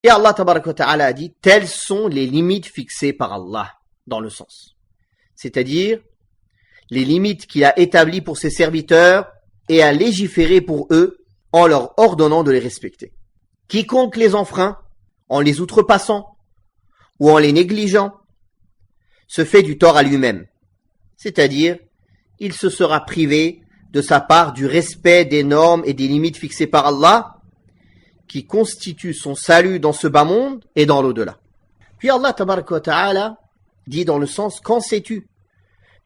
Et Allah tabaraka wa ta'ala a dit, telles sont les limites fixées par Allah, dans le sens. C'est-à-dire, les limites qu'il a établies pour ses serviteurs et a légiféré pour eux en leur ordonnant de les respecter. Quiconque les enfreint, en les outrepassant ou en les négligeant, se fait du tort à lui-même. C'est-à-dire, il se sera privé de sa part du respect des normes et des limites fixées par Allah, qui constituent son salut dans ce bas monde et dans l'au-delà. Puis Allah tabaraka wa ta'ala dit dans le sens, qu'en sais-tu?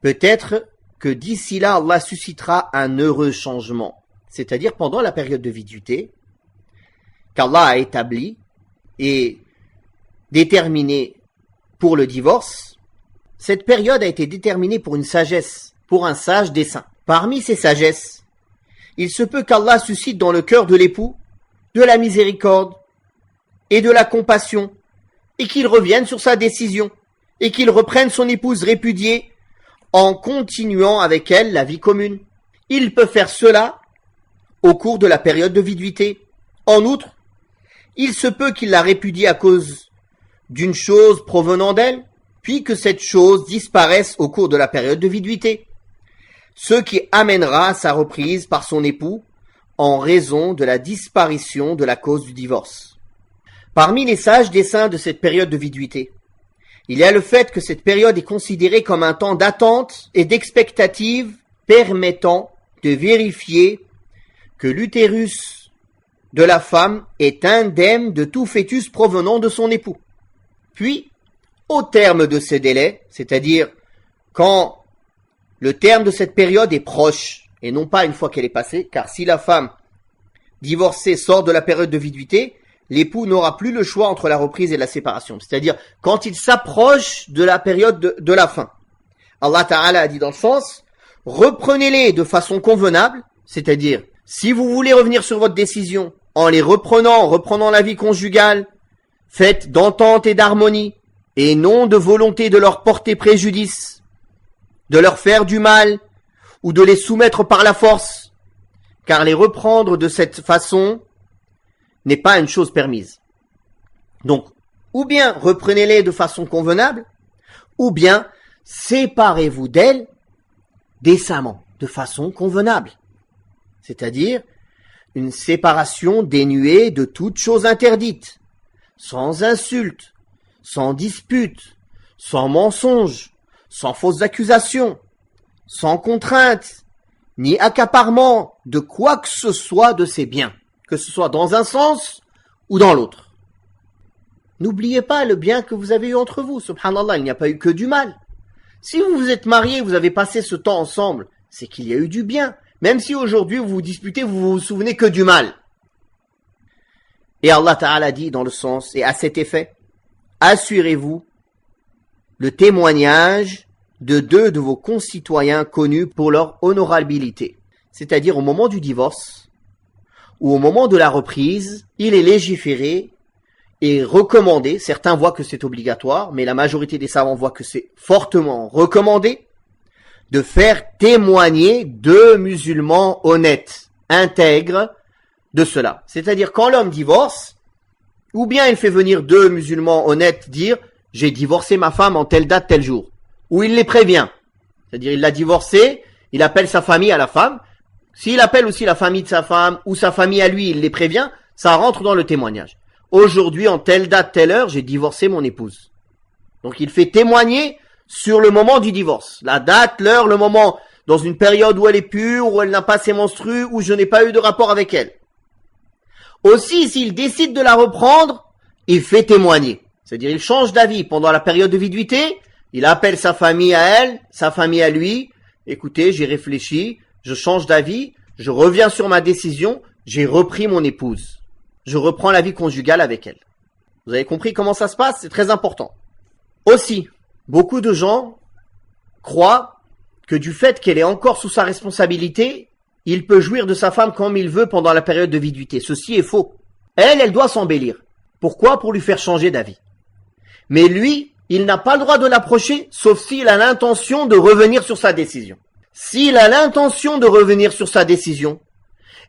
Peut-être que d'ici là, Allah suscitera un heureux changement. C'est-à-dire pendant la période de viduité, qu'Allah a établi et déterminé pour le divorce, cette période a été déterminée pour une sagesse, pour un sage dessein. Parmi ces sagesses, il se peut qu'Allah suscite dans le cœur de l'époux de la miséricorde et de la compassion, et qu'il revienne sur sa décision, et qu'il reprenne son épouse répudiée en continuant avec elle la vie commune. Il peut faire cela au cours de la période de viduité. En outre, il se peut qu'il la répudie à cause d'une chose provenant d'elle, puis que cette chose disparaisse au cours de la période de viduité, ce qui amènera sa reprise par son époux en raison de la disparition de la cause du divorce. Parmi les sages desseins de cette période de viduité, il y a le fait que cette période est considérée comme un temps d'attente et d'expectative permettant de vérifier que l'utérus de la femme est indemne de tout fœtus provenant de son époux. Puis, au terme de ces délais, c'est-à-dire quand le terme de cette période est proche, et non pas une fois qu'elle est passée, car si la femme divorcée sort de la période de viduité, l'époux n'aura plus le choix entre la reprise et la séparation. C'est-à-dire quand il s'approche de la période de la fin. Allah Ta'ala a dit dans le sens, reprenez-les de façon convenable, c'est-à-dire si vous voulez revenir sur votre décision en les reprenant la vie conjugale, faite d'entente et d'harmonie, et non de volonté de leur porter préjudice, de leur faire du mal, ou de les soumettre par la force, car les reprendre de cette façon n'est pas une chose permise. Donc, ou bien reprenez-les de façon convenable, ou bien séparez-vous d'elles décemment, de façon convenable. C'est-à-dire une séparation dénuée de toute chose interdite, sans insulte, sans dispute, sans mensonge, sans fausses accusations, sans contrainte, ni accaparement de quoi que ce soit de ses biens, que ce soit dans un sens ou dans l'autre. N'oubliez pas le bien que vous avez eu entre vous, subhanallah, il n'y a pas eu que du mal. Si vous vous êtes mariés, vous avez passé ce temps ensemble, c'est qu'il y a eu du bien. Même si aujourd'hui vous vous disputez, vous vous souvenez que du mal. Et Allah Ta'ala dit dans le sens, et à cet effet, assurez-vous le témoignage de deux de vos concitoyens connus pour leur honorabilité. C'est-à-dire au moment du divorce ou au moment de la reprise, il est légiféré et recommandé, certains voient que c'est obligatoire, mais la majorité des savants voient que c'est fortement recommandé, de faire témoigner deux musulmans honnêtes, intègres de cela. C'est-à-dire quand l'homme divorce, ou bien il fait venir deux musulmans honnêtes dire « j'ai divorcé ma femme en telle date, tel jour », ou il les prévient. C'est-à-dire il l'a divorcé, il appelle sa famille à la femme. S'il appelle aussi la famille de sa femme ou sa famille à lui, il les prévient, ça rentre dans le témoignage. Aujourd'hui, en telle date, telle heure, j'ai divorcé mon épouse. Donc il fait témoigner sur le moment du divorce. La date, l'heure, le moment, dans une période où elle est pure, où elle n'a pas ses menstrues, où je n'ai pas eu de rapport avec elle. Aussi, s'il décide de la reprendre, il fait témoigner. C'est-à-dire il change d'avis pendant la période de viduité, il appelle sa famille à elle, sa famille à lui. Écoutez, j'ai réfléchi, je change d'avis, je reviens sur ma décision, j'ai repris mon épouse. Je reprends la vie conjugale avec elle. Vous avez compris comment ça se passe? C'est très important. Aussi, beaucoup de gens croient que du fait qu'elle est encore sous sa responsabilité, il peut jouir de sa femme comme il veut pendant la période de viduité. Ceci est faux. Elle doit s'embellir. Pourquoi? Pour lui faire changer d'avis. Mais lui, il n'a pas le droit de l'approcher, sauf s'il a l'intention de revenir sur sa décision. S'il a l'intention de revenir sur sa décision,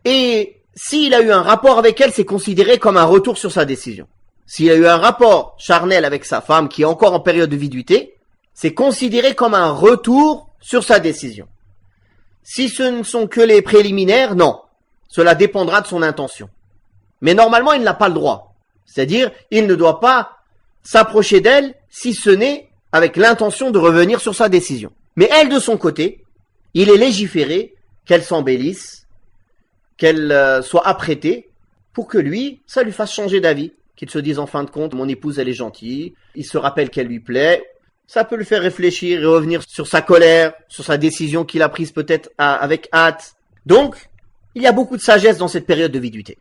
et s'il a eu un rapport avec elle, c'est considéré comme un retour sur sa décision. s'il a eu un rapport charnel avec sa femme qui est encore en période de viduité, c'est considéré comme un retour sur sa décision. Si ce ne sont que les préliminaires, non. Cela dépendra de son intention. Mais normalement, il n'a pas le droit. C'est-à-dire, il ne doit pas s'approcher d'elle si ce n'est avec l'intention de revenir sur sa décision. Mais elle, de son côté, il est légiféré qu'elle s'embellisse, qu'elle soit apprêtée pour que lui, ça lui fasse changer d'avis. Qu'il se dise en fin de compte, mon épouse, elle est gentille, il se rappelle qu'elle lui plaît. Ça peut le faire réfléchir et revenir sur sa colère, sur sa décision qu'il a prise peut-être avec hâte. Donc, il y a beaucoup de sagesse dans cette période de viduité.